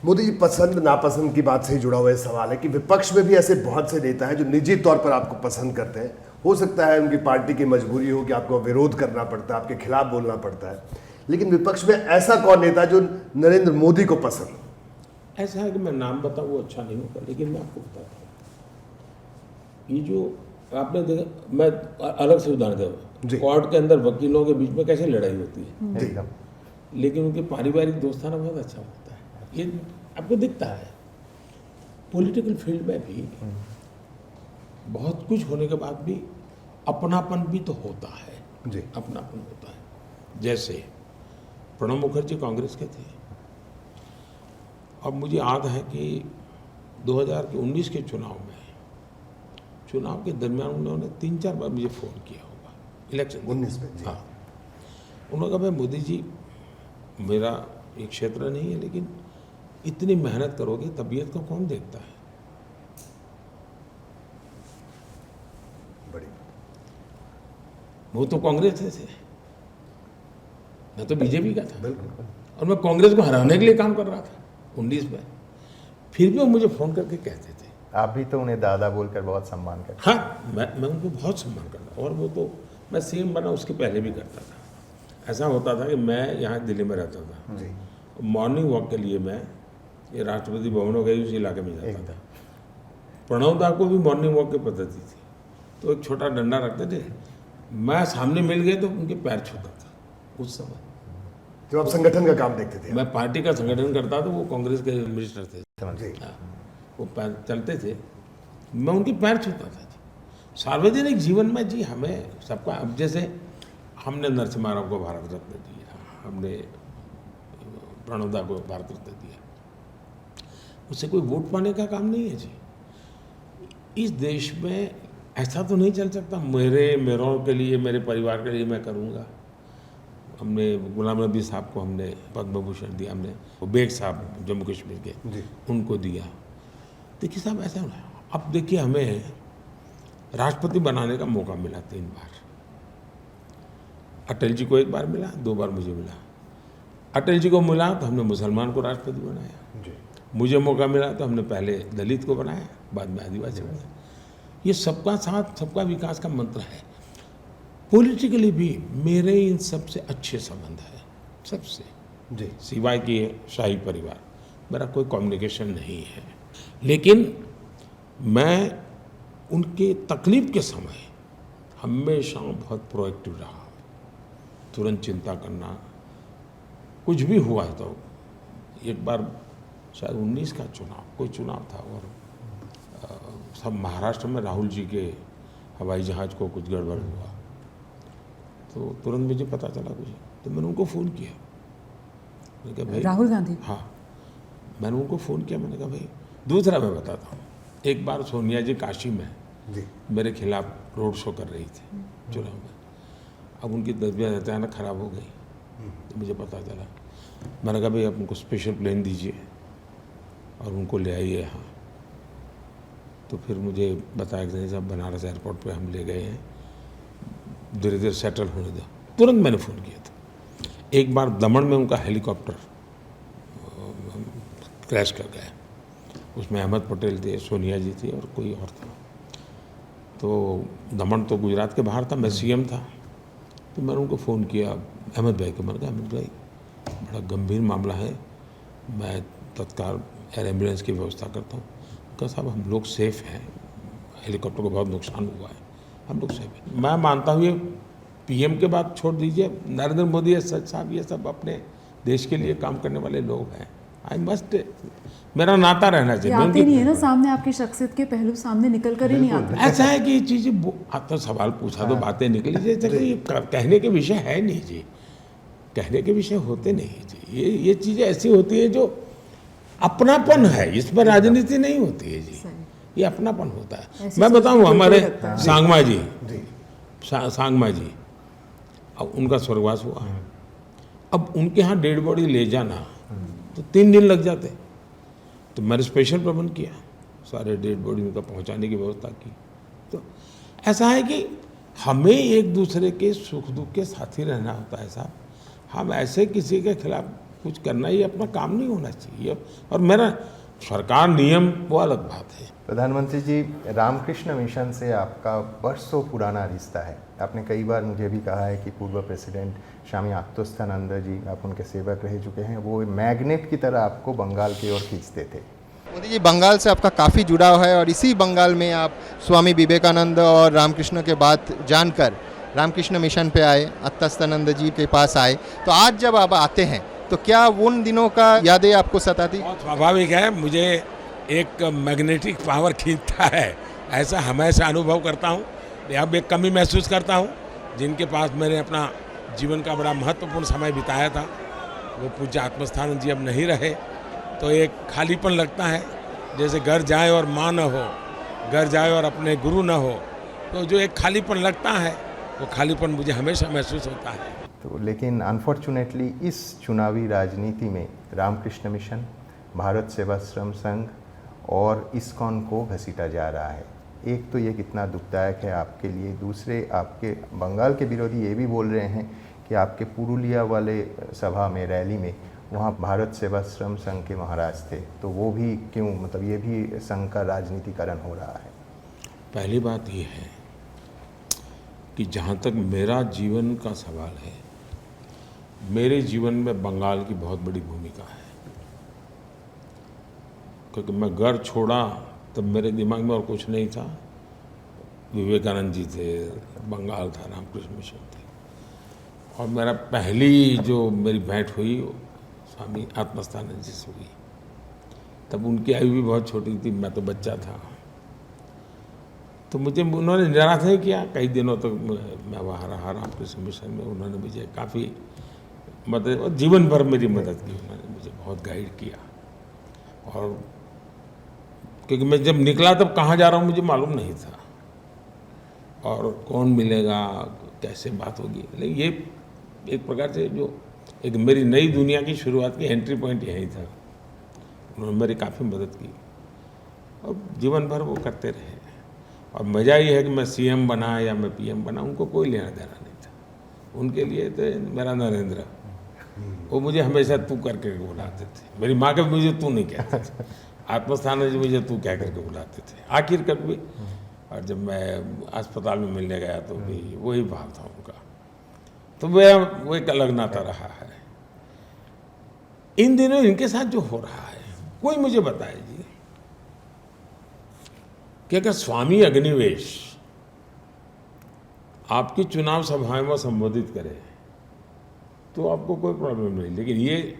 मोदी जी, पसंद नापसंद की बात से ही जुड़ा हुआ सवाल है कि विपक्ष में भी ऐसे बहुत से नेता हैं जो निजी तौर पर आपको पसंद करते हैं। हो सकता है उनकी पार्टी की मजबूरी हो कि आपको विरोध करना पड़ता है, आपके खिलाफ बोलना पड़ता है, लेकिन विपक्ष में ऐसा कौन नेता जो नरेंद्र मोदी को पसंद हो? ऐसा है कि मैं नाम बताऊं वो अच्छा नहीं होगा, लेकिन मैं आपको बताता हूँ। ये जो आपने देखा, मैं अलग से उदाहरण जी। दूँ, कोर्ट के अंदर वकीलों के बीच में कैसे लड़ाई होती है, जी। लेकिन उनके पारिवारिक दोस्ताना बहुत अच्छा होता है। ये आपको दिखता है। पॉलिटिकल फील्ड में भी बहुत कुछ होने के बाद भी अपनापन भी तो होता है। जी। अपनापन होता है। जैसे प्रणब मुखर्जी कांग्रेस के थे, अब मुझे याद है कि 2019 के चुनाव के दरमियान उन्होंने 3-4 बार मुझे फ़ोन किया होगा, इलेक्शन 19 में। जी। हाँ, उन्होंने कहा भाई मोदी जी, मेरा एक क्षेत्र नहीं है, लेकिन इतनी मेहनत करोगे, तबीयत को कौन देखता है? बड़ी। वो तो कांग्रेस से थे, मैं तो बीजेपी का था, बिल्कुल। और मैं कांग्रेस को हराने के लिए काम कर रहा था 19 में। फिर भी वो मुझे फ़ोन करके कहते थे। आप भी तो उन्हें दादा बोलकर बहुत सम्मान करते हाँ, मैं उनको बहुत सम्मान करता, और वो तो मैं सीएम बना उसके पहले भी करता था। ऐसा होता था कि मैं यहाँ दिल्ली में रहता था, जी। मॉर्निंग वॉक के लिए मैं ये राष्ट्रपति भवन हो गई उस इलाके में जाता था। एकदम। प्रणव दा को भी मॉर्निंग वॉक की पद्धति थी, तो एक छोटा डंडा रखते थे, मैं सामने मिल गए तो उनके पैर छूता था। उस समय जब आप संगठन का काम देखते थे। मैं पार्टी का संगठन करता था, वो कांग्रेस के मिनिस्टर थे। जी। हाँ, वो पैर चलते थे, मैं उनके पैर छूता था जी। सार्वजनिक जीवन में जी हमें सबका, अब जैसे हमने नरसिम्हा राव को भारत रत्न दिया, हमने प्रणब दा को भारत रत्न दिया, उससे कोई वोट पाने का काम नहीं है जी। इस देश में ऐसा तो नहीं चल सकता मेरों के लिए, मेरे परिवार के लिए मैं करूँगा। हमने गुलाम नबी साहब को हमने पद्म भूषण दिया, हमने बेग साहब जम्मू कश्मीर के, जी। उनको दिया। देखिए साहब, ऐसा ना, अब देखिए हमें राष्ट्रपति बनाने का मौका मिला 3 बार। अटल जी को 1 बार मिला, 2 बार मुझे मिला। अटल जी को मिला तो हमने मुसलमान को राष्ट्रपति बनाया, जी। मुझे मौका मिला तो हमने पहले दलित को बनाया, बाद में आदिवासी बनाया। ये सबका साथ सबका विकास का मंत्र है। पॉलिटिकली भी मेरे इन सबसे अच्छे संबंध है, सबसे, जी। सिवाय कि शाही परिवार, मेरा कोई कम्युनिकेशन नहीं है। लेकिन मैं उनके तकलीफ के समय हमेशा बहुत प्रोएक्टिव रहा, तुरंत चिंता करना। कुछ भी हुआ है तो एक बार शायद 19 का चुनाव, कोई चुनाव था, और सब महाराष्ट्र में राहुल जी के हवाई जहाज़ को कुछ गड़बड़ हुआ, तो तुरंत मुझे पता चला कुछ, तो मैंने उनको फ़ोन किया। मैंने कहा भाई, राहुल गांधी? हाँ, मैंने उनको फ़ोन किया। मैंने कहा भाई, दूसरा मैं बताता हूँ, एक बार सोनिया जी काशी में जी। मेरे खिलाफ रोड शो कर रही थी चुनाव में। अब उनकी तबीयत अचानक ख़राब हो गई, तो मुझे पता चला। मैंने कहा भाई, आप उनको स्पेशल प्लेन दीजिए और उनको ले आइए यहाँ। तो फिर मुझे बताया कि नहीं साहब, बनारस एयरपोर्ट पे हम ले गए हैं, धीरे धीरे सेटल होने दो। तुरंत मैंने फ़ोन किया था। एक बार दमन में उनका हेलीकॉप्टर क्रैश कर गया, उसमें अहमद पटेल थे, सोनिया जी थी और कोई और था। तो दमन तो गुजरात के बाहर था, मैं सीएम था, तो मैंने उनको फ़ोन किया, अहमद भाई को। मैंने कहा अहमद भाई, बड़ा गंभीर मामला है, मैं तत्काल एयर एम्बुलेंस की व्यवस्था करता हूँ। कहा साहब, हम लोग सेफ़ हैं, हेलीकॉप्टर को बहुत नुकसान हुआ है, हम लोग सेफ हैं। मैं मानता हूँ ये पीएम के बाद छोड़ दीजिए, नरेंद्र मोदी है सच साहब, ये सब अपने देश के लिए काम करने वाले लोग हैं। आई मस्ट, मेरा नाता रहना चाहिए। आते नहीं है ना सामने, आपकी शख्सियत के पहलू सामने निकल कर ही नहीं आते। ऐसा है कि ये चीज़ें तो सवाल पूछा तो बातें निकली, जैसे कि कहने के विषय है नहीं जी, कहने के विषय होते नहीं जी। ये चीज़ें ऐसी होती है जो अपनापन है, इसमें राजनीति नहीं होती है जी, ये अपनापन होता है। मैं बताऊँ, हमारे सांगमा जी, सांगमा जी, अब उनका स्वर्गवास हुआ, अब उनके यहाँ डेड बॉडी ले जाना तो 3 दिन लग जाते, तो मैंने स्पेशल प्रबंध किया, सारे डेड बॉडी उनका पहुँचाने की व्यवस्था की। तो ऐसा है कि हमें एक दूसरे के सुख दुख के साथी रहना होता है साहब। हम ऐसे किसी के खिलाफ कुछ करना ये अपना काम नहीं होना चाहिए। और मेरा सरकार नियम वो अलग बात है। प्रधानमंत्री जी, रामकृष्ण मिशन से आपका बरसों पुराना रिश्ता है। आपने कई बार मुझे भी कहा है कि पूर्व प्रेसिडेंट स्वामी आत्मस्थानंद जी, आप उनके सेवक रह चुके हैं, वो मैग्नेट की तरह आपको बंगाल की ओर खींचते थे। मोदी जी, बंगाल से आपका काफ़ी जुड़ाव है और इसी बंगाल में आप स्वामी विवेकानंद और रामकृष्ण के बात जानकर रामकृष्ण मिशन पे आए, आत्मस्थानंद जी के पास आए। तो आज जब आप आते हैं तो क्या उन दिनों का यादें आपको सताती? बहुत स्वाभाविक है, मुझे एक मैग्नेटिक पावर खींचता है, ऐसा हमेशा अनुभव करता हूँ। अब एक कमी महसूस करता हूँ, जिनके पास मैंने अपना जीवन का बड़ा महत्वपूर्ण समय बिताया था, वो पूज्य आत्मस्थानंद जी अब नहीं रहे, तो एक खालीपन लगता है। जैसे घर जाए और माँ न हो, घर जाए और अपने गुरु न हो, तो जो एक खालीपन लगता है वो खालीपन मुझे हमेशा महसूस होता है। तो लेकिन अनफॉर्चुनेटली इस चुनावी राजनीति में रामकृष्ण मिशन, भारत सेवाश्रम संघ और इस्कॉन को घसीटा जा रहा है। एक तो ये कितना दुखदायक है आपके लिए, दूसरे आपके बंगाल के विरोधी ये भी बोल रहे हैं कि आपके पुरुलिया वाले सभा में, रैली में, वहाँ भारत सेवाश्रम संघ के महाराज थे, तो वो भी क्यों, मतलब ये भी संघ का राजनीतिकरण हो रहा है। पहली बात ये है कि जहाँ तक मेरा जीवन का सवाल है, मेरे जीवन में बंगाल की बहुत बड़ी भूमिका है, क्योंकि मैं घर छोड़ा तब मेरे दिमाग में और कुछ नहीं था। विवेकानंद जी थे, बंगाल था, रामकृष्ण मिशन थे, और मेरा पहली जो मेरी भेंट हुई स्वामी आत्मस्थानंद जी से हुई। तब उनकी आयु भी बहुत छोटी थी, मैं तो बच्चा था। तो मुझे उन्होंने निराश नहीं किया, कई दिनों तक मैं वहाँ रहा रामकृष्ण मिशन में। उन्होंने मुझे काफ़ी मदद, और जीवन भर मेरी मदद की, उन्होंने मुझे बहुत गाइड किया। और क्योंकि मैं जब निकला तब कहाँ जा रहा हूँ मुझे मालूम नहीं था, और कौन मिलेगा, कैसे बात होगी। लेकिन ये एक प्रकार से जो एक मेरी नई दुनिया की शुरुआत की एंट्री पॉइंट यही था। उन्होंने मेरी काफ़ी मदद की और जीवन भर वो करते रहे। और मज़ा ये है कि मैं सीएम बना या मैं पीएम बना, उनको कोई लेना देना नहीं था। उनके लिए तो मेरा नरेंद्र, वो मुझे हमेशा तू करके बुलाते थे। मेरी माँ के मुझे तू नहीं कहते थे, आत्मस्थानंद जी मुझे तू कह करके बुलाते थे आखिर कभी। और जब मैं अस्पताल में मिलने गया तो भी वही भाव था उनका। तो मेरा वो एक अलग नाता रहा है। इन दिनों इनके साथ जो हो रहा है, कोई मुझे बताए जी कि अगर स्वामी अग्निवेश आपकी चुनाव सभाएं में संबोधित करे तो आपको कोई प्रॉब्लम नहीं। लेकिन ये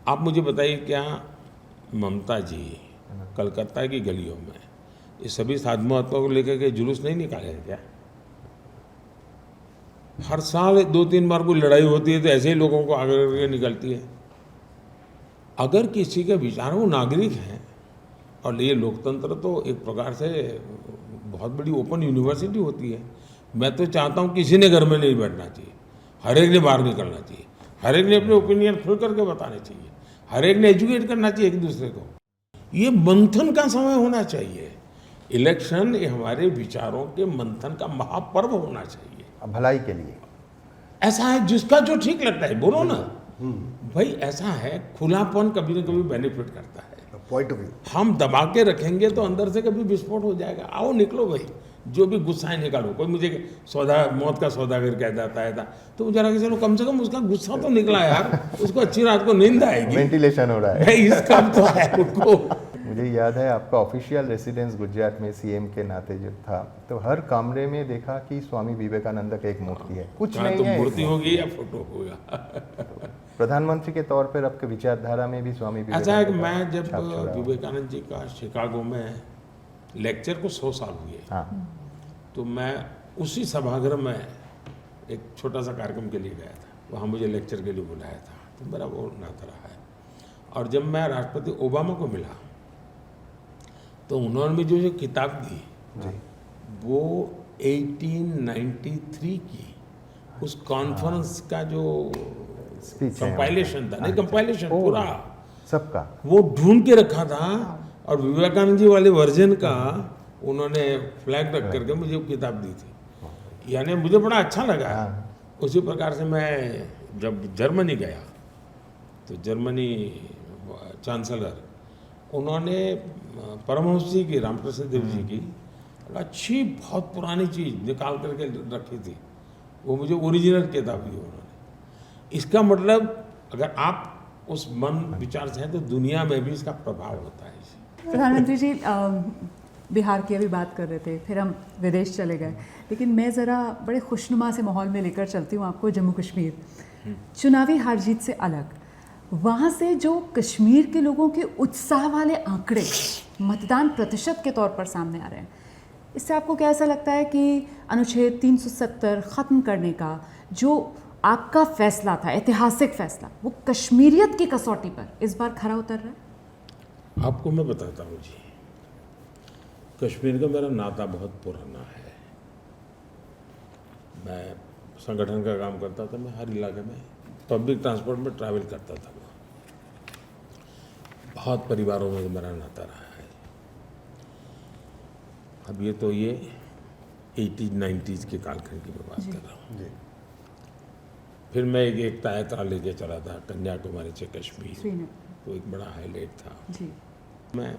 आप मुझे बताइए, क्या ममता जी कलकत्ता की गलियों में ये सभी साधु महात्माओं को लेकर के जुलूस नहीं निकाले हैं क्या? हर साल 2-3 बार कोई लड़ाई होती है तो ऐसे ही लोगों को आगे करके निकलती है। अगर किसी के विचार वो नागरिक हैं, और ये लोकतंत्र तो एक प्रकार से बहुत बड़ी ओपन यूनिवर्सिटी होती है। मैं तो चाहता हूँ किसी ने घर में नहीं बैठना चाहिए, हर एक ने बाहर निकलना चाहिए, हर एक ने अपने ओपिनियन खुल करके बताने चाहिए, हर एक ने एजुकेट करना चाहिए एक दूसरे को। ये मंथन का समय होना चाहिए। इलेक्शन ये हमारे विचारों के मंथन का महापर्व होना चाहिए, भलाई के लिए। ऐसा है जिसका जो ठीक लगता है बोलो ना भाई। ऐसा है, खुलापन कभी न कभी बेनिफिट करता है। पॉइंट ऑफ व्यू हम दबा के रखेंगे तो अंदर से कभी विस्फोट हो जाएगा। आओ निकलो भाई, जो भी गुस्सा है निकालो। कोई मुझे मौत का सौदागर कह देता है तो जरा चलो कम से कम उसका गुस्सा तो निकला यार, उसको अच्छी रात को नींद आएगी। वेंटिलेशन हो रहा है। इस काम तो है उनको। मुझे याद है आपका ऑफिशियल रेसिडेंस गुजरात में सीएम के नाते जो था, तो हर कमरे में देखा कि स्वामी विवेकानंद का एक मूर्ति है, कुछ नहीं तो है। मूर्ति होगी या फोटो होगा। प्रधानमंत्री के तौर पर आपके विचारधारा में भी स्वामी ऐसा है कि मैं विवेकानंद जब का छाप छोड़ा। विवेकानंद जी का शिकागो में लेक्चर को 100 साल हुए, हाँ, तो मैं उसी सभागृह में एक छोटा सा कार्यक्रम के लिए गया था। वहाँ मुझे लेक्चर के लिए बुलाया था, तो मेरा वो नाता रहा है। और जब मैं राष्ट्रपति ओबामा को मिला तो उन्होंने मुझे जो किताब दी वो 1893 की उस कॉन्फ्रेंस का जो स्पीच है कंपाइलेशन था, नहीं कंपाइलेशन पूरा सबका वो ढूंढ के रखा था, और विवेकानंद जी वाले वर्जन का उन्होंने फ्लैग रख करके मुझे वो किताब दी थी। यानी मुझे बड़ा अच्छा लगा। उसी प्रकार से मैं जब जर्मनी गया तो जर्मनी चांसलर उन्होंने परमहंस जी की, रामकृष्ण देव जी की अच्छी बहुत पुरानी चीज़ निकाल करके रखी थी, वो मुझे ओरिजिनल किताब दी उन्होंने। इसका मतलब अगर आप उस मन विचार से हैं तो दुनिया में भी इसका प्रभाव होता है। प्रधानमंत्री जी बिहार की अभी बात कर रहे थे, फिर हम विदेश चले गए, लेकिन मैं ज़रा बड़े खुशनुमा से माहौल में लेकर चलती हूँ आपको जम्मू कश्मीर। चुनावी हार जीत से अलग वहाँ से जो कश्मीर के लोगों के उत्साह वाले आंकड़े मतदान प्रतिशत के तौर पर सामने आ रहे हैं, इससे आपको क्या ऐसा लगता है कि अनुच्छेद 370 ख़त्म करने का जो आपका फैसला था, ऐतिहासिक फैसला, वो कश्मीरियत की कसौटी पर इस बार खरा उतर रहा है? आपको मैं बताता हूँ जी, कश्मीर का मेरा नाता बहुत पुराना है। मैं संगठन का काम करता था, मैं हर इलाके में पब्लिक ट्रांसपोर्ट में ट्रैवल करता था। बहुत परिवारों में मेरा नाता रहा है। अब ये तो ये 80-90s के कालखंड की मैं बात कर रहा हूँ। फिर मैं एक यात्रा लेके चला था कन्याकुमारी से कश्मीर, तो एक बड़ा हाईलाइट था जी। मैं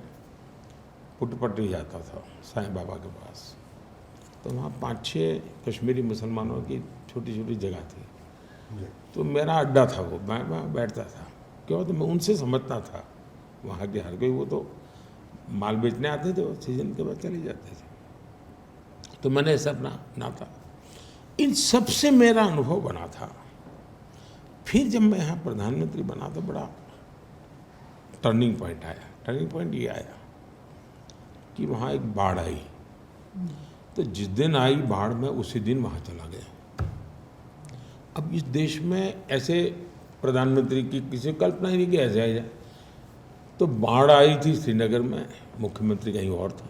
पुट्टपट्टी जाता था साईं बाबा के पास, तो वहाँ 5-6 कश्मीरी मुसलमानों की छोटी छोटी जगह थी, तो मेरा अड्डा था वो, मैं वहाँ बैठता था। क्यों? तो मैं उनसे समझता था वहाँ के हर कोई, वो तो माल बेचने आते थे, वो सीजन के बाद चले जाते थे। तो मैंने ऐसा अपना नाता, इन सब से मेरा अनुभव बना था। फिर जब मैं यहाँ प्रधानमंत्री बना तो बड़ा टर्निंग पॉइंट आया। टर्निंग पॉइंट ये आया कि वहाँ एक बाढ़ आई, तो जिस दिन आई बाढ़ में उसी दिन वहाँ चला गया। अब इस देश में ऐसे प्रधानमंत्री की किसी कल्पना ही नहीं कि ऐसे आ जाए। तो बाढ़ आई थी श्रीनगर में, मुख्यमंत्री कहीं और था,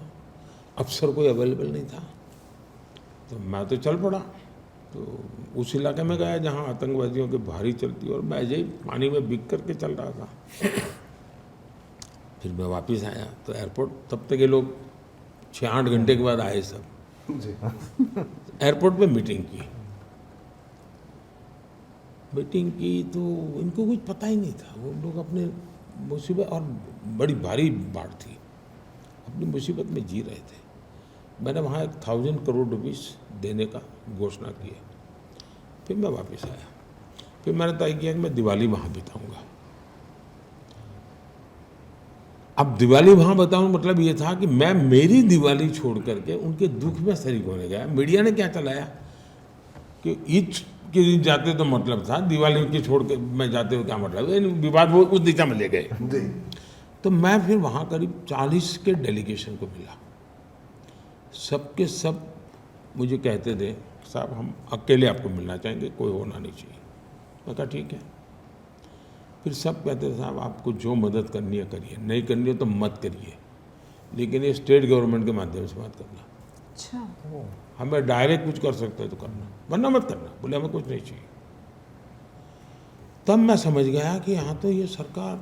अफसर कोई अवेलेबल नहीं था, तो मैं तो चल पड़ा। तो उस इलाके में गया जहाँ आतंकवादियों के भारी चलती, और मैं ऐसे ही पानी में बिक करके चल रहा था। फिर मैं वापस आया तो एयरपोर्ट, तब तक ये लोग 6-8 घंटे के बाद आए सब जी। एयरपोर्ट पे मीटिंग की तो इनको कुछ पता ही नहीं था। वो लोग अपने मुसीबत, और बड़ी भारी बाढ़ थी, अपनी मुसीबत में जी रहे थे। मैंने वहाँ 1000 करोड़ रुपीस देने का घोषणा किया। फिर मैं वापस आया, फिर मैंने तय किया कि मैं दिवाली वहाँ बिताऊंगा। अब दिवाली वहाँ बताऊँ मतलब ये था कि मैं मेरी दिवाली छोड़ करके उनके दुख में शरीक होने गया। मीडिया ने क्या चलाया कि ईद के दिन जाते तो मतलब था, दिवाली की छोड़ के मैं जाते हो क्या मतलब, विवाद वो उस दिशा में ले गए। तो मैं फिर वहाँ करीब 40 के डेलीगेशन को मिला। सबके सब मुझे कहते थे साहब हम अकेले आपको मिलना चाहेंगे, कोई होना नहीं चाहिए। मैं कहा ठीक है। फिर सब कहते थे साहब आपको जो मदद करनी है करिए, नहीं करनी है तो मत करिए, लेकिन ये स्टेट गवर्नमेंट के माध्यम से मत करना। अच्छा, हमें डायरेक्ट कुछ कर सकते हैं तो करना, वरना मत करना। बोले हमें कुछ नहीं चाहिए। तब मैं समझ गया कि यहाँ तो ये सरकार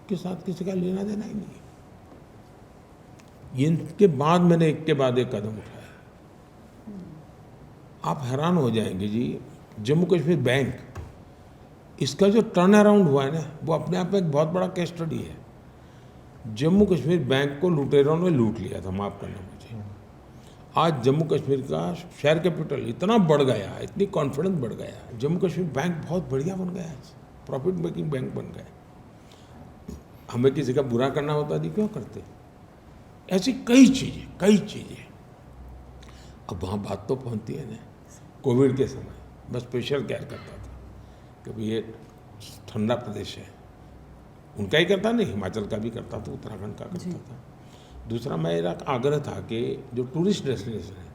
के साथ किसी का लेना देना ही नहीं है। इनके बाद मैंने एक के बाद एक कदम उठाया। आप हैरान हो जाएंगे जी, जम्मू कश्मीर बैंक, इसका जो टर्न अराउंड हुआ है ना, वो अपने आप में एक बहुत बड़ा केस स्टडी है। जम्मू कश्मीर बैंक को लुटेरों ने लूट लिया था, माफ़ करना मुझे। आज जम्मू कश्मीर का शेयर कैपिटल इतना बढ़ गया, इतनी कॉन्फिडेंस बढ़ गया, जम्मू कश्मीर बैंक बहुत बढ़िया बन गया, प्रॉफिट मेकिंग बैंक बन गया। हमें किसी का बुरा करना होता नहीं, क्यों करते? ऐसी कई चीज़ें। अब वहाँ बात तो पहुँचती है ना। कोविड के समय मैं स्पेशल केयर करता था, क्योंकि ये ठंडा प्रदेश है, उनका ही करता नहीं, हिमाचल का भी करता था, उत्तराखंड का करता था। दूसरा मेरा आग्रह था कि जो टूरिस्ट डेस्टिनेशन है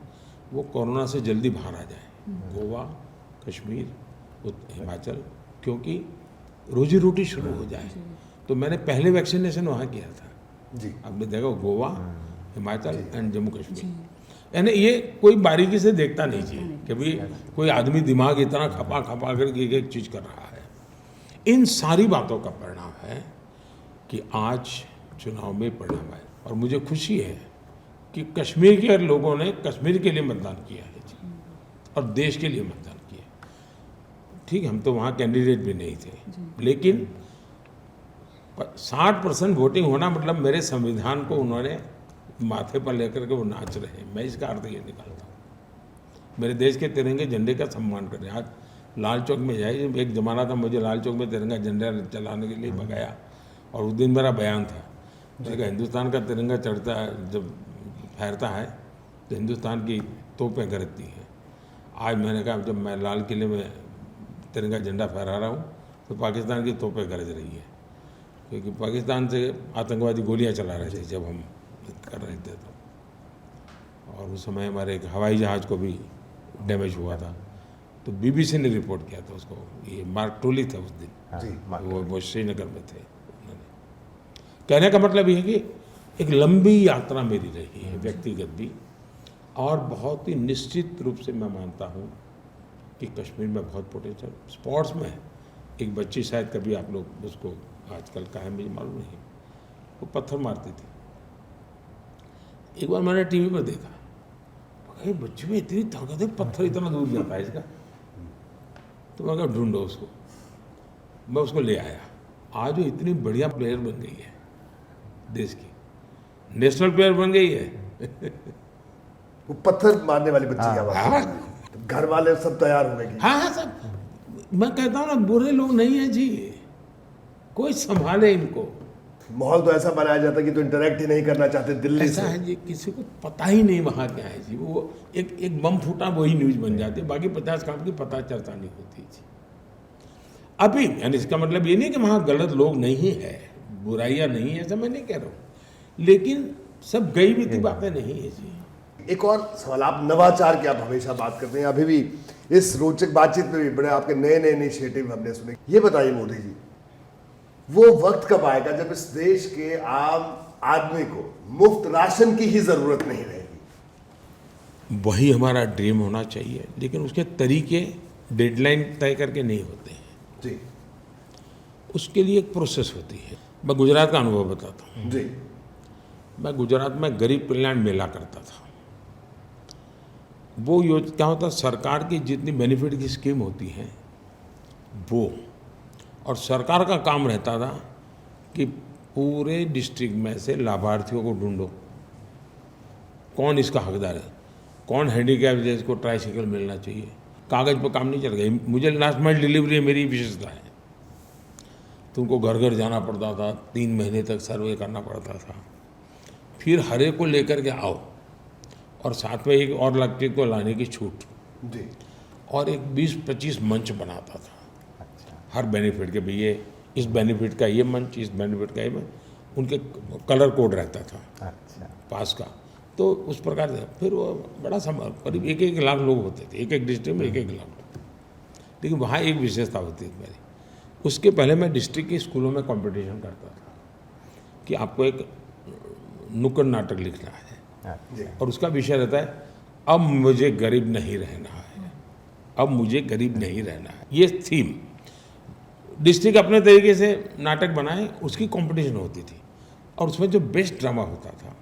वो कोरोना से जल्दी बाहर आ जाए, गोवा, कश्मीर, हिमाचल, क्योंकि रोजी रोटी शुरू हो जाए। तो मैंने पहले वैक्सीनेशन वहाँ किया था जी। आपने देखा, गोवा, हिमाचल एंड जम्मू कश्मीर। यानी ये कोई बारीकी से देखता नहीं चाहिए कि भाई कोई आदमी दिमाग इतना खपा कर एक चीज़ कर रहा है। इन सारी बातों का परिणाम है कि आज चुनाव में परिणाम आए, और मुझे खुशी है कि कश्मीर के लोगों ने कश्मीर के लिए मतदान किया है और देश के लिए मतदान किया। ठीक, हम तो वहाँ कैंडिडेट भी नहीं थे, लेकिन 60% वोटिंग होना मतलब मेरे संविधान को उन्होंने माथे पर लेकर के वो नाच रहे हैं। मैं इसका अर्थ ये निकालता हूँ, मेरे देश के तिरंगे झंडे का सम्मान करें। आज लाल चौक में जाइए, एक ज़माना था मुझे लाल चौक में तिरंगा झंडा चलाने के लिए भगाया, और उस दिन मेरा बयान था, मैंने कहा हिंदुस्तान का तिरंगा चढ़ता है, जब फहरता है तो हिंदुस्तान की तोपें गरजती हैं। आज मैंने कहा जब मैं लाल किले में तिरंगा झंडा फहरा रहा हूँ तो पाकिस्तान की तोपें गरज रही है, क्योंकि पाकिस्तान से आतंकवादी गोलियां चला रहे थे जब हम कर रहे थे तो। और उस समय हमारे एक हवाई जहाज़ को भी डैमेज हुआ था, तो बीबीसी ने रिपोर्ट किया था उसको। ये मार्क टोली थे उस दिन, वो श्रीनगर में थे। उन्होंने कहने का मतलब ये है कि एक लंबी यात्रा मेरी रही है व्यक्तिगत भी, और बहुत ही निश्चित रूप से मैं मानता हूँ कि कश्मीर में बहुत पोटेंशियल स्पोर्ट्स में है। एक बच्ची शायद कभी आप लोग उसको आजकल का है मुझे मालूम नहीं, वो पत्थर मारती थी। एक बार मैंने टीवी पर देखा, बच्चे में इतनी ताकत है, पत्थर इतना दूर जाता है इसका। तो मैं कहा ढूंढो उसको, मैं उसको ले आया। आज वो इतनी बढ़िया प्लेयर बन गई है, देश की नेशनल प्लेयर बन गई है। वो पत्थर मारने वाली बच्ची की आवाज, हाँ, घर वाले सब तैयार हो गए। हाँ सब, मैं कहता हूँ ना बुरे लोग नहीं है जी, कोई संभाले इनको। माहौल तो ऐसा बनाया जाता है कि तो इंटरेक्ट ही नहीं करना चाहते दिल्ली ऐसा से। है जी, किसी को पता ही नहीं वहाँ क्या है जी। वो एक बम फूटा वही न्यूज बन जाती है, बाकी 50 काम की पता चर्चा नहीं होती जी। अभी यानी इसका मतलब ये नहीं कि वहाँ गलत लोग नहीं है, बुराइयाँ नहीं है, ऐसा मैं नहीं कह रहा हूँ, लेकिन सब गई बीती बातें नहीं है जी। एक और सवाल, आप नवाचार की आप हमेशा बात करते हैं, अभी भी इस रोचक बातचीत में भी बड़े आपके नए नए इनिशिएटिव हमने सुने। ये बताइए मोदी जी, वो वक्त कब आएगा जब इस देश के आम आदमी को मुफ्त राशन की ही जरूरत नहीं रहेगी? वही हमारा ड्रीम होना चाहिए, लेकिन उसके तरीके डेडलाइन तय करके नहीं होते हैं जी उसके लिए एक प्रोसेस होती है। मैं गुजरात का अनुभव बताता हूँ। जी मैं गुजरात में गरीब कल्याण मेला करता था। वो क्या होता, सरकार की जितनी बेनिफिट की स्कीम होती है वो, और सरकार का काम रहता था कि पूरे डिस्ट्रिक्ट में से लाभार्थियों को ढूंढो, कौन इसका हकदार है, कौन हैंडीकैप जिसको ट्राईसाइकिल मिलना चाहिए। कागज़ पर काम नहीं चल गई, मुझे लास्ट माइल डिलीवरी मेरी विशेषता है, तो उनको घर घर जाना पड़ता था, 3 महीने तक सर्वे करना पड़ता था, फिर हर एक को लेकर के आओ, और साथ में एक और लगती को लाने की छूट जी और एक 20-25 मंच बनाता था हर बेनिफिट के। भी ये इस बेनिफिट का ये मंच, इस बेनिफिट का ये मंच, उनके कलर कोड रहता था अच्छा, पास का, तो उस प्रकार से फिर वो बड़ा करीब 1-1 लाख लोग होते थे, एक डिस्ट्रिक्ट में 1-1 लाख। लेकिन वहाँ एक विशेषता होती थी मेरी, उसके पहले मैं डिस्ट्रिक्ट के स्कूलों में कंपटीशन करता था कि आपको एक नुक्कड़ नाटक लिखना है, जी और उसका विषय रहता है अब मुझे गरीब नहीं रहना है, अब मुझे गरीब नहीं रहना है। ये थीम डिस्ट्रिक्ट अपने तरीके से नाटक बनाए, उसकी कंपटीशन होती थी, और उसमें जो बेस्ट ड्रामा होता था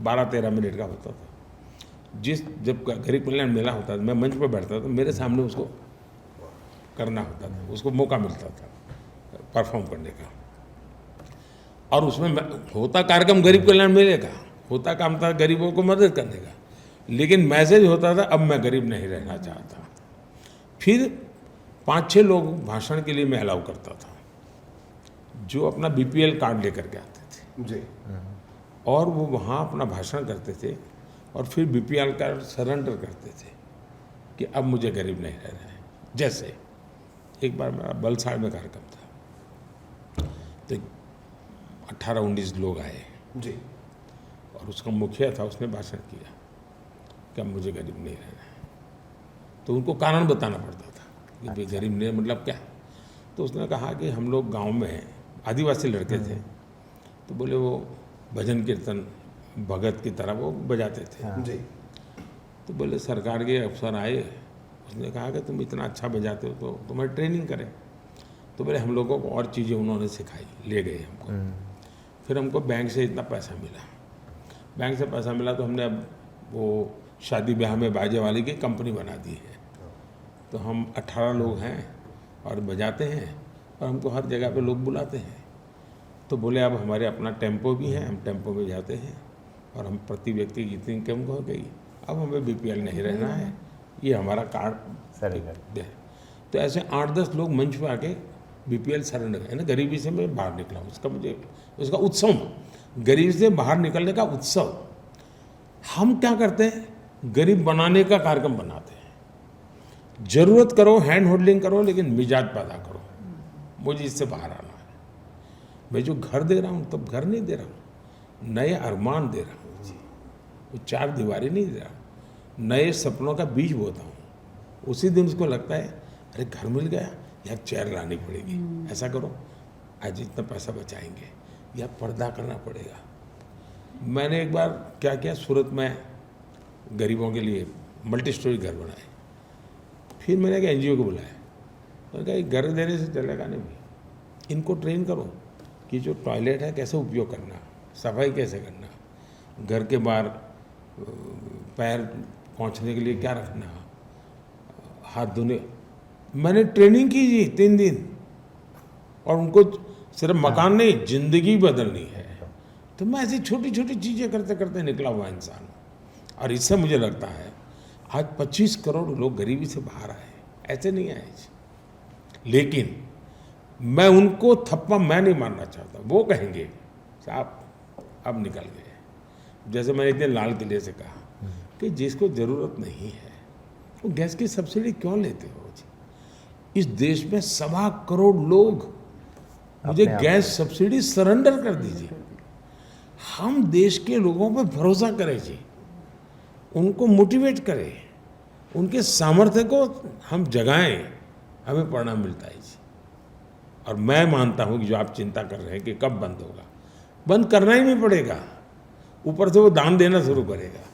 12-13 मिनट का होता था। जब गरीब कल्याण मेला होता था, मैं मंच पर बैठता था, मेरे सामने उसको करना होता था, उसको मौका मिलता था परफॉर्म करने का। और उसमें होता कार्यक्रम गरीब कल्याण मेले का, होता काम था गरीबों को मदद करने का, लेकिन मैसेज होता था अब मैं गरीब नहीं रहना चाहता। फिर 5-6 लोग भाषण के लिए मैं अलाउ करता था, जो अपना BPL कार्ड लेकर के आते थे, जी और वो वहाँ अपना भाषण करते थे, और फिर BPL कार्ड सरेंडर करते थे कि अब मुझे गरीब नहीं रहना है। जैसे एक बार मेरा बलसाड़ में कार्यक्रम था, तो 18-19 लोग आए, जी और उसका मुखिया था, उसने भाषण किया कि अब मुझे गरीब नहीं रहना है। तो उनको कारण बताना पड़ता था कि भाई गरीब नहीं मतलब क्या। तो उसने कहा कि हम लोग गांव में आदिवासी लड़के थे, तो बोले वो भजन कीर्तन भगत की तरह वो बजाते थे। जी तो बोले सरकार के अफसर आए, उसने कहा कि तुम इतना अच्छा बजाते हो तो तुम्हारी ट्रेनिंग करें। तो बोले हम लोगों को और चीज़ें उन्होंने सिखाई, ले गए हमको। फिर हमको बैंक से इतना पैसा मिला, बैंक से पैसा मिला तो हमने अब वो शादी ब्याह में बाजे वाले की कंपनी बना दी है। तो हम 18 लोग हैं, और बजाते हैं और हमको हर जगह पे लोग बुलाते हैं। तो बोले अब हमारे अपना टेम्पो भी है, हम टेम्पो में जाते हैं और हम प्रति व्यक्ति की इतनी इनकम हो गई, अब हमें बीपीएल नहीं रहना है, ये हमारा कार्ड सरेंडर। दे। तो ऐसे 8-10 लोग मंच पे आके बीपीएल सरेंडर है ना, गरीबी से मैं बाहर निकला हूँ, उसका मुझे उसका उत्सव, गरीबी से बाहर निकलने का उत्सव। हम क्या करते हैं, गरीब बनाने का कार्यक्रम बनाते हैं। जरूरत करो, हैंड होल्डिंग करो, लेकिन मिजाज पैदा करो, मुझे इससे बाहर आना है। मैं जो घर दे रहा हूँ तब घर नहीं दे रहा हूँ, नए अरमान दे रहा हूँ जी, वो 4 दीवारी नहीं दे रहा हूँ, नए सपनों का बीज बोता हूँ। उसी दिन उसको लगता है अरे घर मिल गया, या चेयर लानी पड़ेगी, ऐसा करो आज इतना पैसा बचाएंगे, या पर्दा करना पड़ेगा। मैंने एक बार क्या किया, सूरत में गरीबों के लिए मल्टी स्टोरी घर बनाए। फिर मैंने एक एनजीओ को बुलाया, मैंने कहा घर देने से चलेगा नहीं भाई, इनको ट्रेन करो कि जो टॉयलेट है कैसे उपयोग करना, सफाई कैसे करना, घर के बाहर पैर पहुंचने के लिए क्या रखना, हाथ धोने। मैंने ट्रेनिंग की जी 3 दिन, और उनको सिर्फ मकान नहीं, जिंदगी बदलनी है। तो मैं ऐसी छोटी छोटी चीज़ें करते करते निकला हुआ इंसान हूँ। और इससे मुझे लगता है आज 25 करोड़ लोग गरीबी से बाहर आए, ऐसे नहीं आए जी। लेकिन मैं उनको थप्पा मैं नहीं मारना चाहता, वो कहेंगे साहब अब निकल गए। जैसे मैंने एक दिन लाल किले से कहा कि जिसको ज़रूरत नहीं है वो गैस की सब्सिडी क्यों लेते हो जी। इस देश में 1.25 करोड़ लोग, मुझे गैस सब्सिडी सरेंडर कर दीजिए। हम देश के लोगों पर भरोसा करें जी, उनको मोटिवेट करें, उनके सामर्थ्य को हम जगाएं, हमें परिणाम मिलता है जी। और मैं मानता हूं कि जो आप चिंता कर रहे हैं कि कब बंद होगा, बंद करना ही नहीं पड़ेगा, ऊपर से वो दान देना शुरू करेगा।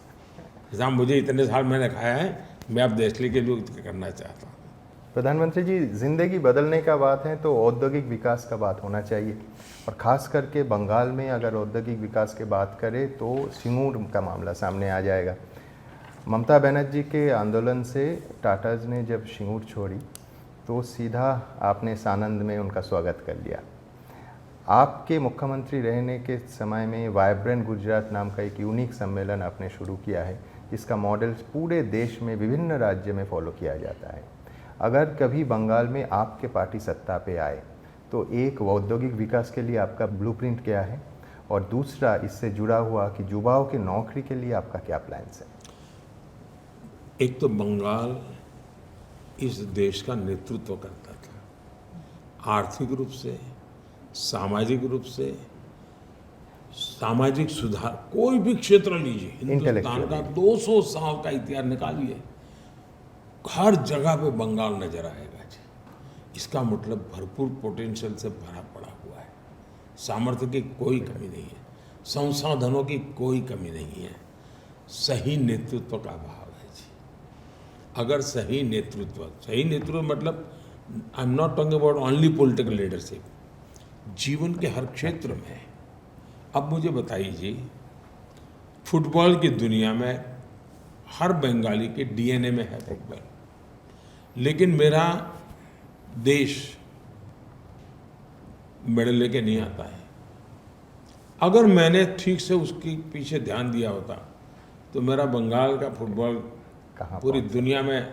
जहाँ मुझे इतने साल मैंने खाया है, मैं अब देश के लिए करना चाहता हूँ। प्रधानमंत्री जी, जिंदगी बदलने का बात है तो औद्योगिक विकास का बात होना चाहिए, और ख़ास करके बंगाल में अगर औद्योगिक विकास की बात करें तो सिंगूर का मामला सामने आ जाएगा। ममता बनर्जी के आंदोलन से टाटाज ने जब सिंगूर छोड़ी तो सीधा आपने सानंद में उनका स्वागत कर लिया। आपके मुख्यमंत्री रहने के समय में वाइब्रेंट गुजरात नाम का एक यूनिक सम्मेलन आपने शुरू किया है, जिसका मॉडल पूरे देश में विभिन्न राज्य में फॉलो किया जाता है। अगर कभी बंगाल में आपके पार्टी सत्ता पे आए तो एक औद्योगिक विकास के लिए आपका ब्लूप्रिंट क्या है, और दूसरा इससे जुड़ा हुआ कि युवाओं की नौकरी के लिए आपका क्या प्लान्स है? एक तो बंगाल इस देश का नेतृत्व करता था, आर्थिक रूप से, सामाजिक रूप से, सामाजिक सुधार, कोई भी क्षेत्र लीजिए, हिंदुस्तान का 200 साल का इतिहास निकालिए, हर जगह पे बंगाल नजर आएगा जी। इसका मतलब भरपूर पोटेंशियल से भरा पड़ा हुआ है, सामर्थ्य की कोई कमी नहीं है, संसाधनों की कोई कमी नहीं है, सही नेतृत्व का अभाव है जी। अगर सही नेतृत्व मतलब I am not talking about only political leadership, जीवन के हर क्षेत्र में। अब मुझे बताइए जी, फुटबॉल की दुनिया में हर बंगाली के डीएनए में है फुटबॉल, लेकिन मेरा देश मेडल लेके नहीं आता है। अगर मैंने ठीक से उसके पीछे ध्यान दिया होता तो मेरा बंगाल का फुटबॉल पूरी दुनिया में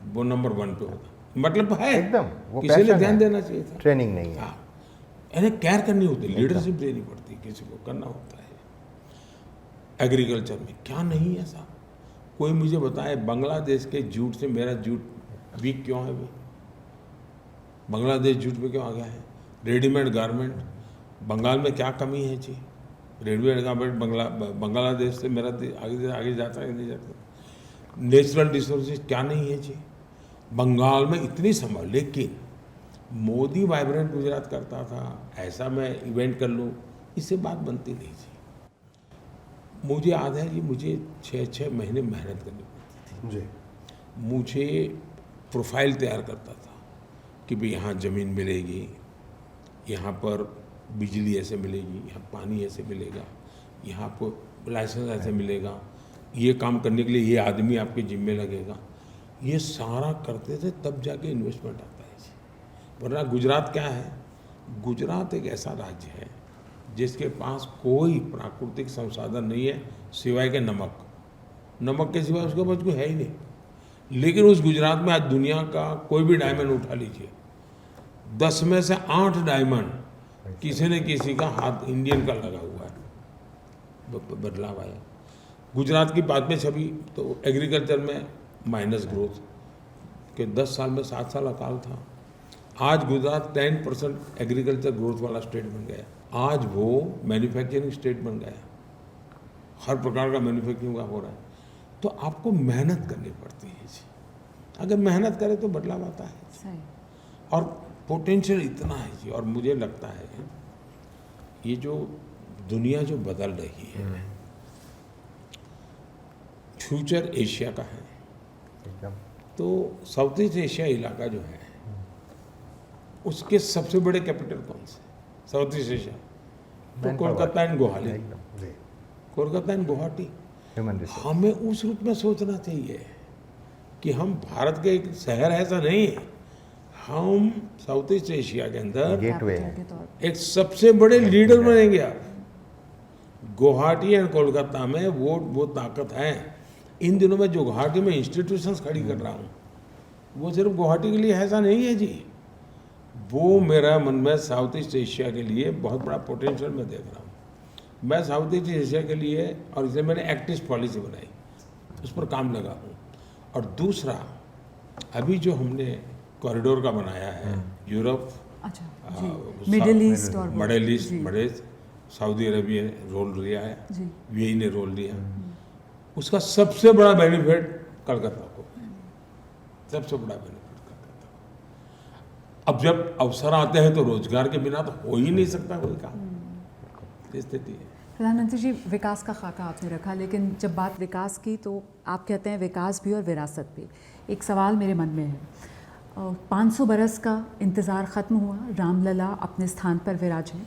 वो नंबर 1 पे होता। मतलब है एकदम, वो किसी ने पैशन ध्यान है, देना चाहिए था। ट्रेनिंग नहीं है। हाँ, इन्हें केयर करनी होती, लीडरशिप देनी पड़ती, किसी को करना होता है। एग्रीकल्चर में क्या नहीं है साहब, कोई मुझे बताए बांग्लादेश के जूट से मेरा जूट वीक क्यों है भाई? बांग्लादेश जूट में क्यों आ गया है? रेडीमेड गारमेंट बंगाल में क्या कमी है जी? रेडीमेड गारमेंट बांग्लादेश से मेरा आगे जाता है नहीं जाता? नेचुरल रिसोर्सेज क्या नहीं है जी? बंगाल में इतनी संभाल, लेकिन मोदी वाइब्रेंट गुजरात करता था, ऐसा मैं इवेंट कर लूँ, इससे बात बनती नहीं जी। मुझे याद है जी, मुझे 6 महीने मेहनत करनी पड़ती थी जी। मुझे प्रोफाइल तैयार करता था कि भाई यहाँ ज़मीन मिलेगी, यहाँ पर बिजली ऐसे मिलेगी, यहाँ पानी ऐसे मिलेगा, यहाँ आपको लाइसेंस ऐसे मिलेगा, ये काम करने के लिए ये आदमी आपके जिम्मे लगेगा। ये सारा करते थे, तब जाके इन्वेस्टमेंट आता है जी। वरना गुजरात क्या है, गुजरात एक ऐसा राज्य है जिसके पास कोई प्राकृतिक संसाधन नहीं है सिवाय के नमक, नमक के सिवाय उसके पास कोई है ही नहीं। लेकिन उस गुजरात में आज दुनिया का कोई भी डायमंड उठा लीजिए, 10 में से 8 डायमंड किसी न किसी का हाथ इंडियन का लगा हुआ है। बदलाव आया गुजरात की बात में छवि, तो एग्रीकल्चर में माइनस ग्रोथ के 10 साल में 7 साल अकाल था। आज गुजरात 10% एग्रीकल्चर ग्रोथ वाला स्टेट बन गया, आज वो मैन्युफैक्चरिंग स्टेट बन गया, हर प्रकार का मैन्युफैक्चरिंग का हो रहा है। तो आपको मेहनत करनी पड़ती है जी, अगर मेहनत करें तो बदलाव आता है सही। और पोटेंशियल इतना है जी। और मुझे लगता है ये जो दुनिया जो बदल रही है, फ्यूचर एशिया का है। एकदम तो साउथ ईस्ट एशिया इलाका जो है उसके सबसे बड़े कैपिटल कौन से, साउथ ईस्ट एशिया, तो कोलकाता एंड गुवाहाटी, जी Kolkata and Guwahati. Human resource. हमें उस रूप में सोचना चाहिए कि हम भारत के एक शहर ऐसा नहीं है, हम साउथ ईस्ट एशिया के अंदर गेटवे कैपिटल के तौर पे। एक सबसे बड़े लीडर बनेंगे आप। गुवाहाटी एंड कोलकाता में वो ताकत है। इन दिनों में जो गुवाहाटी में इंस्टीट्यूशंस खड़ी कर रहा हूँ, वो सिर्फ गुवाहाटी के लिए ऐसा नहीं है जी, वो मेरा मन में साउथ ईस्ट एशिया के लिए बहुत बड़ा पोटेंशियल मैं देख रहा हूँ। मैं साउथ ईस्ट एशिया के लिए, और इसलिए मैंने एक्टिव पॉलिसी बनाई, उस पर काम लगा हूँ। और दूसरा, अभी जो हमने कॉरिडोर का बनाया है यूरोप, अच्छा आ, जी, मिडिल ईस्ट और वो। मिडिल ईस्ट, जी, बड़े सऊदी अरबिया ने रोल लिया है, जी यूएई ने रोल लिया, उसका सबसे बड़ा बेनिफिट कलकत्ता को, सबसे बड़ा बेनिफिट कलकत्ता को। अब जब अवसर आते हैं तो रोजगार के बिना तो हो ही नहीं सकता कोई काम, ये स्थिति है। प्रधानमंत्री जी, विकास का खाका आपने रखा, लेकिन जब बात विकास की तो आप कहते हैं विकास भी और विरासत भी। एक सवाल मेरे मन में है, 500 बरस का इंतज़ार ख़त्म हुआ, रामलला अपने स्थान पर विराजे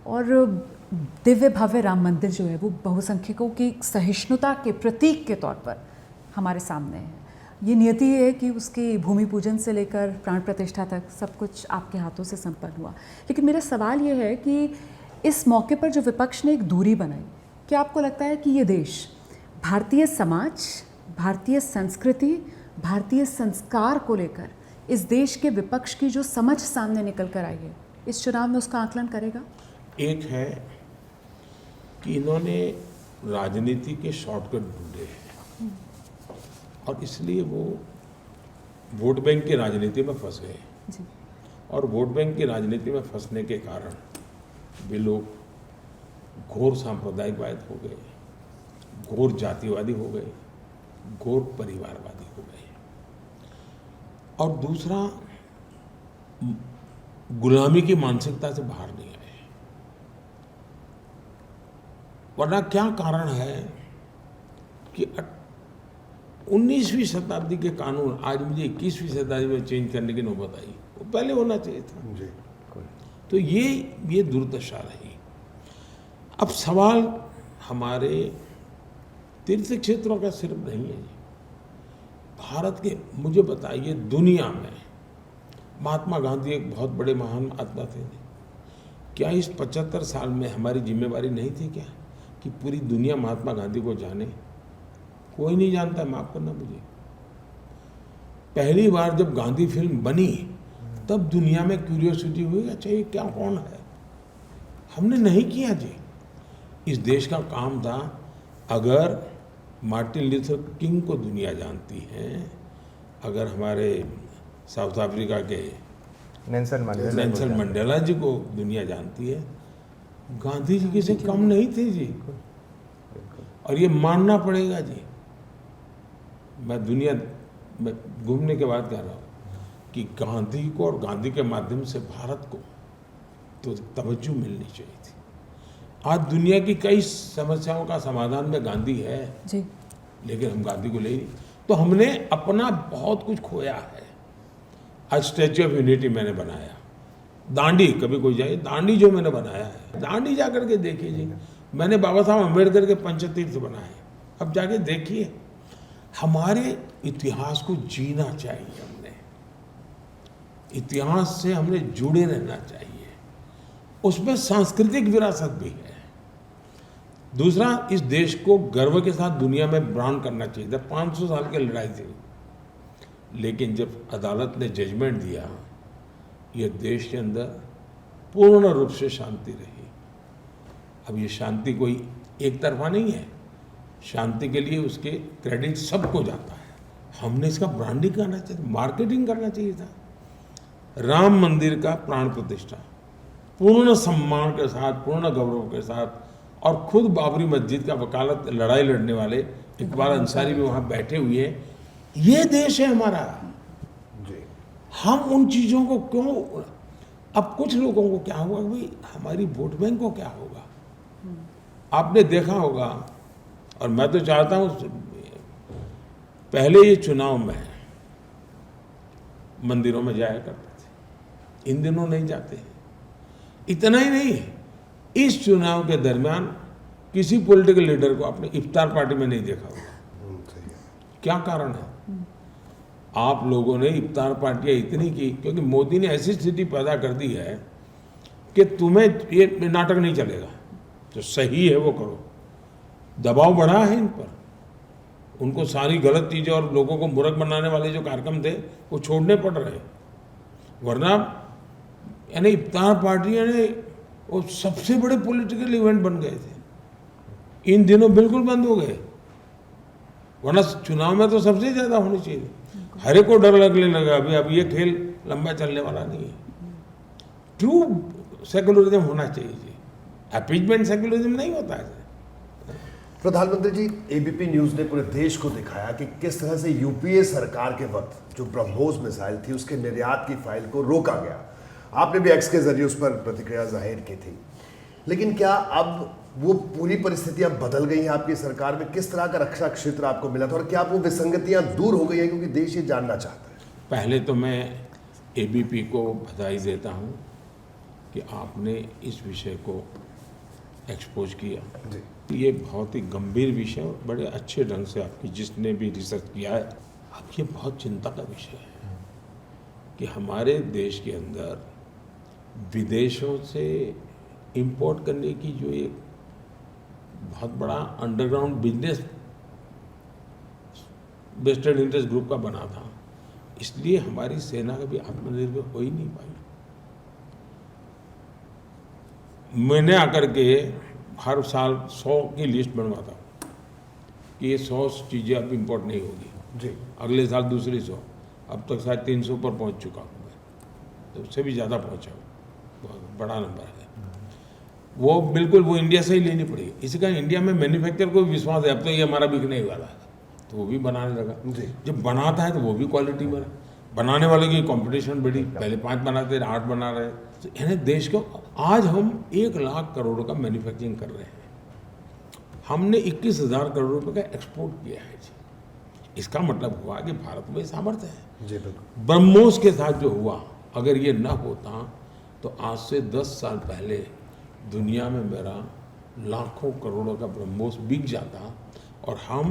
और दिव्य भव्य राम मंदिर जो है वो बहुसंख्यकों की सहिष्णुता के प्रतीक के तौर पर हमारे सामने है। ये नियति है कि उसके भूमि पूजन से लेकर प्राण प्रतिष्ठा तक सब कुछ आपके हाथों से संपन्न हुआ। लेकिन मेरा सवाल ये है कि इस मौके पर जो विपक्ष ने एक दूरी बनाई, क्या आपको लगता है कि ये देश भारतीय समाज, भारतीय संस्कृति, भारतीय संस्कार को लेकर इस देश के विपक्ष की जो समझ सामने निकल कर आई है, इस चुनाव में उसका आकलन करेगा? एक है कि इन्होंने राजनीति के शॉर्टकट ढूंढे हैं और इसलिए वो वोट बैंक की राजनीति में फंस गए। जी और वोट बैंक की राजनीति में फंसने के कारण वे लोग घोर सांप्रदायिकवाद हो गए, घोर जातिवादी हो गए, घोर परिवारवादी हो गए। और दूसरा, गुलामी की मानसिकता से बाहर नहीं आए। वरना क्या कारण है कि 19वीं शताब्दी के कानून आज मुझे 21वीं शताब्दी में चेंज करने की नौबत आई, वो पहले होना चाहिए था। जी तो ये दुर्दशा रही। अब सवाल हमारे तीर्थ क्षेत्रों का सिर्फ नहीं है जी, भारत के, मुझे बताइए, दुनिया में महात्मा गांधी एक बहुत बड़े महान आत्मा थे। क्या इस 75 साल में हमारी जिम्मेवारी नहीं थी क्या कि पूरी दुनिया महात्मा गांधी को जाने? कोई नहीं जानता, माफ करना मुझे। पहली बार जब गांधी फिल्म बनी तब दुनिया में क्यूरियोसिटी हुई, अच्छा ये क्या, कौन है? हमने नहीं किया जी। इस देश का काम था, अगर मार्टिन लूथर किंग को दुनिया जानती है, अगर हमारे साउथ अफ्रीका के नेल्सन मंडेला जी को दुनिया जानती है, गांधी जी किसी कम नहीं थे जी। और ये मानना पड़ेगा जी। मैं दुनिया में घूमने के बाद कह रहा हूँ कि गांधी को और गांधी के माध्यम से भारत को तो तवज्जो मिलनी चाहिए थी। आज दुनिया की कई समस्याओं का समाधान में गांधी है जी, लेकिन हम गांधी को ले नहीं, तो हमने अपना बहुत कुछ खोया है। आज स्टैच्यू ऑफ यूनिटी मैंने बनाया, दांडी, कभी कोई जाए, दांडी जो मैंने बनाया है, दांडी जाकर के देखिए जी। मैंने बाबा साहब अम्बेडकर के पंचतीर्थ बनाए, अब जाके देखिए। हमारे इतिहास को जीना चाहिए हमने। इतिहास से हमने जुड़े रहना चाहिए, उसमें सांस्कृतिक विरासत भी है। दूसरा, इस देश को गर्व के साथ दुनिया में ब्रांड करना चाहिए था। 500 साल की लड़ाई थी, लेकिन जब अदालत ने जजमेंट दिया, ये देश के अंदर पूर्ण रूप से शांति रही। अब ये शांति कोई एक तरफा नहीं है, शांति के लिए उसके क्रेडिट सबको जाता है। हमने इसका ब्रांडिंग करना चाहिए, मार्केटिंग करना चाहिए था। राम मंदिर का प्राण प्रतिष्ठा पूर्ण सम्मान के साथ, पूर्ण गौरव के साथ, और खुद बाबरी मस्जिद का वकालत लड़ाई लड़ने वाले इकबाल अंसारी भी वहाँ बैठे हुए हैं। ये देश है हमारा। जी। हम उन चीज़ों को क्यों, अब कुछ लोगों को क्या होगा भाई, हमारी वोट बैंक को क्या होगा। आपने देखा होगा, और मैं तो चाहता हूँ, पहले ये चुनाव में मंदिरों में जाया करते थे, इन दिनों नहीं जाते हैं। इतना ही नहीं, इस चुनाव के दरमियान किसी पॉलिटिकल लीडर को आपने इफ्तार पार्टी में नहीं देखा होगा। सही है। क्या कारण है? आप लोगों ने इफ्तार पार्टियां इतनी की क्योंकि मोदी ने ऐसी स्थिति पैदा कर दी है कि तुम्हें ये नाटक नहीं चलेगा, जो सही है वो करो। दबाव बढ़ा है इन पर, उनको सारी गलत चीज़ें और लोगों को मूर्ख बनाने वाले जो कार्यक्रम थे वो छोड़ने पड़ रहे हैं। वरना यानी इफ्तार पार्टियां ने वो सबसे बड़े पॉलिटिकल इवेंट बन गए थे, इन दिनों बिल्कुल बंद हो गए। वरना चुनाव में तो सबसे ज़्यादा होनी चाहिए। हर एक को डर लगने लगा अभी, अब ये खेल लंबा चलने वाला नहीं है। ट्रू सेकुलरिज्म होना चाहिए जी, अपीजमेंट सेकुलरिज्म नहीं होता है। प्रधानमंत्री जी, एबीपी न्यूज़ ने पूरे देश को दिखाया कि किस तरह से यूपीए सरकार के वक्त जो ब्रह्मोस मिसाइल थी उसके निर्यात की फाइल को रोका गया। आपने भी एक्स के जरिए उस पर प्रतिक्रिया जाहिर की थी, लेकिन क्या अब वो पूरी परिस्थितियां बदल गई हैं आपकी सरकार में? किस तरह का रक्षा क्षेत्र आपको मिला था और क्या वो विसंगतियां दूर हो गई हैं, क्योंकि देश ये जानना चाहता है। पहले तो मैं एबीपी को बधाई देता हूं कि आपने इस विषय को एक्सपोज किया जी। ये बहुत ही गंभीर विषय और बड़े अच्छे ढंग से आपकी जिसने भी रिसर्च किया है। अब ये बहुत चिंता का विषय है कि हमारे देश के अंदर विदेशों से इंपोर्ट करने की जो एक बहुत बड़ा underground business western interest group का बना था, इसलिए हमारी सेना कभी आत्मनिर्भर हो ही नहीं पाई। मैंने आकर के हर साल 100 की लिस्ट बनवाता हूँ कि ये 100 चीज़ें अब इंपोर्ट नहीं होगी जी। अगले साल दूसरी 100, अब तक शायद 300 पर पहुँच चुका हूँ मैं, तो उससे भी ज़्यादा पहुँचा हूँ, बहुत बड़ा नंबर है वो। बिल्कुल वो इंडिया से ही लेनी पड़ेगी। इसी कारण इंडिया में मैन्युफैक्चर को भी विश्वास है, अब तो ये हमारा बिकने वाला है, तो वो भी बनाने लगा। जी। जब बनाता है तो वो भी क्वालिटी बना, बनाने वाले की कंपटीशन बढ़ी, पहले 5 बनाते थे, 8 बना रहे। तो यानी देश को आज हम 1 लाख करोड़ का मैन्युफैक्चरिंग कर रहे हैं, हमने 21,000 करोड़ रुपए का एक्सपोर्ट किया है जी। इसका मतलब हुआ कि भारत में सामर्थ्य है जी। बिल्कुल। ब्रह्मोस के साथ जो हुआ, अगर ये न होता तो आज से 10 साल पहले दुनिया में मेरा लाखों करोड़ों का ब्रह्मोस बिक जाता और हम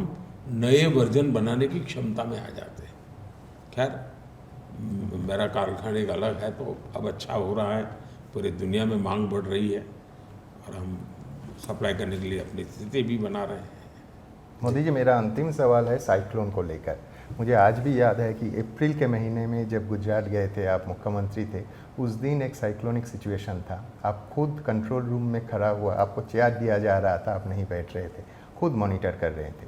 नए वर्जन बनाने की क्षमता में आ जाते। खैर मेरा कारखाने का अलग है, तो अब अच्छा हो रहा है, पूरी दुनिया में मांग बढ़ रही है और हम सप्लाई करने के लिए अपनी स्थिति भी बना रहे हैं। मोदी जी, मेरा अंतिम सवाल है साइक्लोन को लेकर। मुझे आज भी याद है कि अप्रैल के महीने में जब गुजरात गए थे, आप मुख्यमंत्री थे, उस दिन एक साइक्लोनिक सिचुएशन था। आप खुद कंट्रोल रूम में खड़ा हुआ, आपको चेयर दिया जा रहा था, आप नहीं बैठ रहे थे, खुद मॉनिटर कर रहे थे।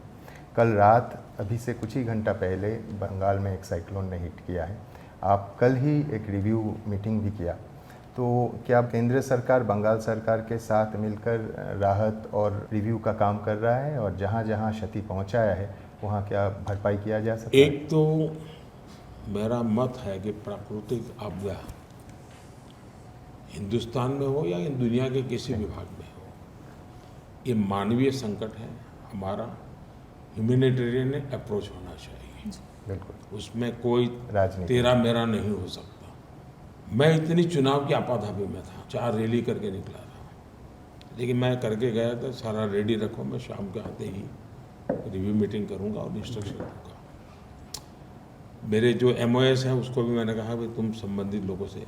कल रात अभी से कुछ ही घंटा पहले बंगाल में एक साइक्लोन ने हिट किया है। आप कल ही एक रिव्यू मीटिंग भी किया, तो क्या केंद्र सरकार बंगाल सरकार के साथ मिलकर राहत और रिव्यू का काम कर रहा है, और जहाँ जहाँ क्षति पहुँचाया है वहाँ क्या भरपाई किया जा सकता है? एक तो मेरा मत है कि प्राकृतिक आपदा हिंदुस्तान में हो या दुनिया के किसी भी भाग में हो, ये मानवीय संकट है। हमारा ह्यूमैनिटेरियन अप्रोच होना चाहिए, बिल्कुल, उसमें कोई राजनीति तेरा मेरा नहीं हो सकता। मैं इतनी चुनाव की आपाधापी में था, 4 रैली करके निकला था, लेकिन मैं करके गया था सारा रेडी रखो, मैं शाम के आते ही रिव्यू मीटिंग करूंगा और इंस्ट्रक्शन दूंगा। मेरे जो MOS है उसको भी मैंने कहा भाई तुम संबंधित लोगों से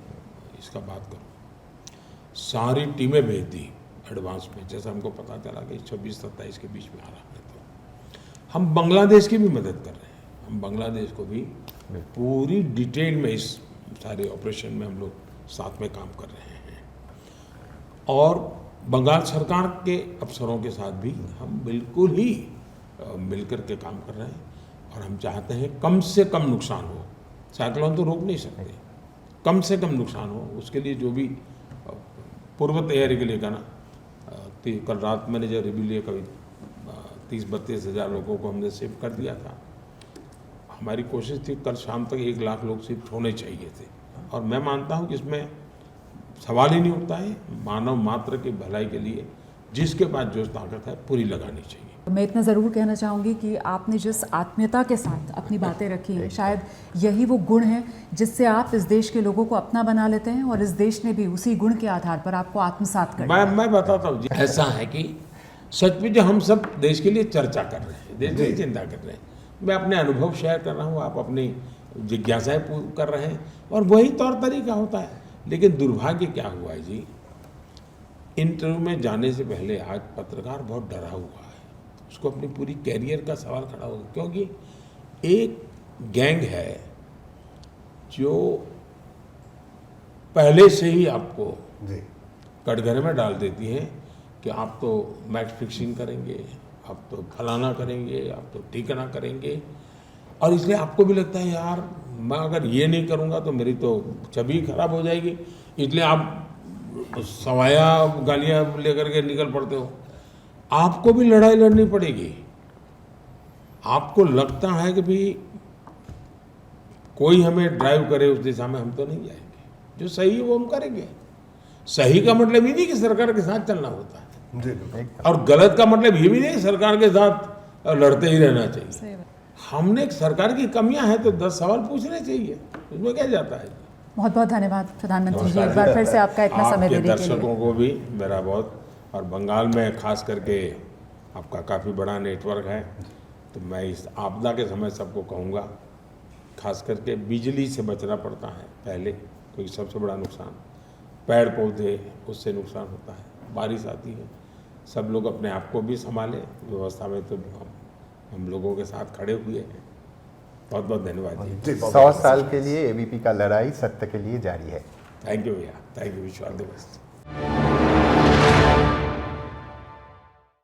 इसका बात करो। सारी टीमें भेज दी एडवांस में, जैसा हमको पता चला कि 26-27 के बीच में आ रहा है। तो हम बांग्लादेश की भी मदद कर रहे हैं, हम बांग्लादेश को भी पूरी डिटेल में इस सारे ऑपरेशन में हम लोग साथ में काम कर रहे हैं। और बंगाल सरकार के अफसरों के साथ भी हम बिल्कुल ही मिलकर के काम कर रहे हैं और हम चाहते हैं कम से कम नुकसान हो। साइक्लोन तो रोक नहीं सकते, कम से कम नुकसान हो, उसके लिए जो भी पूर्व तैयारी के लिए करना। कल रात मैंने जो रिव्यू लिया, कभी 30-32 हज़ार लोगों को हमने शिफ्ट कर दिया था। हमारी कोशिश थी कल शाम तक 1 लाख लोग शिफ्ट होने चाहिए थे। और मैं मानता हूँ कि इसमें सवाल ही नहीं उठता है, मानव मात्र की भलाई के लिए जिसके पास जो ताकत है पूरी लगानी चाहिए। मैं इतना ज़रूर कहना चाहूँगी कि आपने जिस आत्मीयता के साथ अपनी बातें रखी हैं, शायद यही वो गुण है जिससे आप इस देश के लोगों को अपना बना लेते हैं और इस देश ने भी उसी गुण के आधार पर आपको आत्मसात कर लिया। मैं बताता हूँ जी, ऐसा है कि सच में जो हम सब देश के लिए चर्चा कर रहे हैं, देश के लिए चिंता कर रहे हैं, मैं अपने अनुभव शेयर कर रहा हूँ, आप अपनी जिज्ञासाएं कर रहे हैं और वही तौर तरीका होता है। लेकिन दुर्भाग्य क्या हुआ है जी, इंटरव्यू में जाने से पहले आज पत्रकार बहुत डरा हुआ है, उसको अपनी पूरी कैरियर का सवाल खड़ा होगा, क्योंकि एक गैंग है जो पहले से ही आपको कटघरे में डाल देती है कि आप तो मैच फिक्सिंग करेंगे, आप तो फलाना करेंगे, आप तो ठिकाना करेंगे। और इसलिए आपको भी लगता है यार मैं अगर ये नहीं करूँगा तो मेरी तो छवि खराब हो जाएगी, इसलिए आप सवाया गालियाँ लेकर के निकल पड़ते हो। आपको भी लड़ाई लड़नी पड़ेगी। आपको लगता है कि भी कोई हमें ड्राइव करे उस दिशा में, हम तो नहीं जाएंगे, जो सही है वो हम करेंगे। सही का मतलब ये नहीं कि सरकार के साथ चलना होता है, और गलत का मतलब ये भी नहीं सरकार के साथ लड़ते ही रहना चाहिए। हमने सरकार की कमियां हैं तो 10 सवाल पूछने चाहिए, उसमें क्या जाता है। बहुत बहुत धन्यवाद प्रधानमंत्री जी, एक बार फिर से आपका इतना समय देने के लिए। दर्शकों को भी मेरा बहुत, और बंगाल में खास करके आपका काफ़ी बड़ा नेटवर्क है, तो मैं इस आपदा के समय सबको कहूँगा, खास करके बिजली से बचना पड़ता है पहले, क्योंकि सबसे बड़ा नुकसान पेड़ पौधे, उससे नुकसान होता है, बारिश आती है। सब लोग अपने आप को भी संभालें, व्यवस्था में तो हम लोगों के साथ खड़े हुए हैं। बहुत बहुत धन्यवाद जी। 100 साल के लिए ABP का लड़ाई सत्य के लिए जारी है। थैंक यू भैया, thank you, wish you all the best.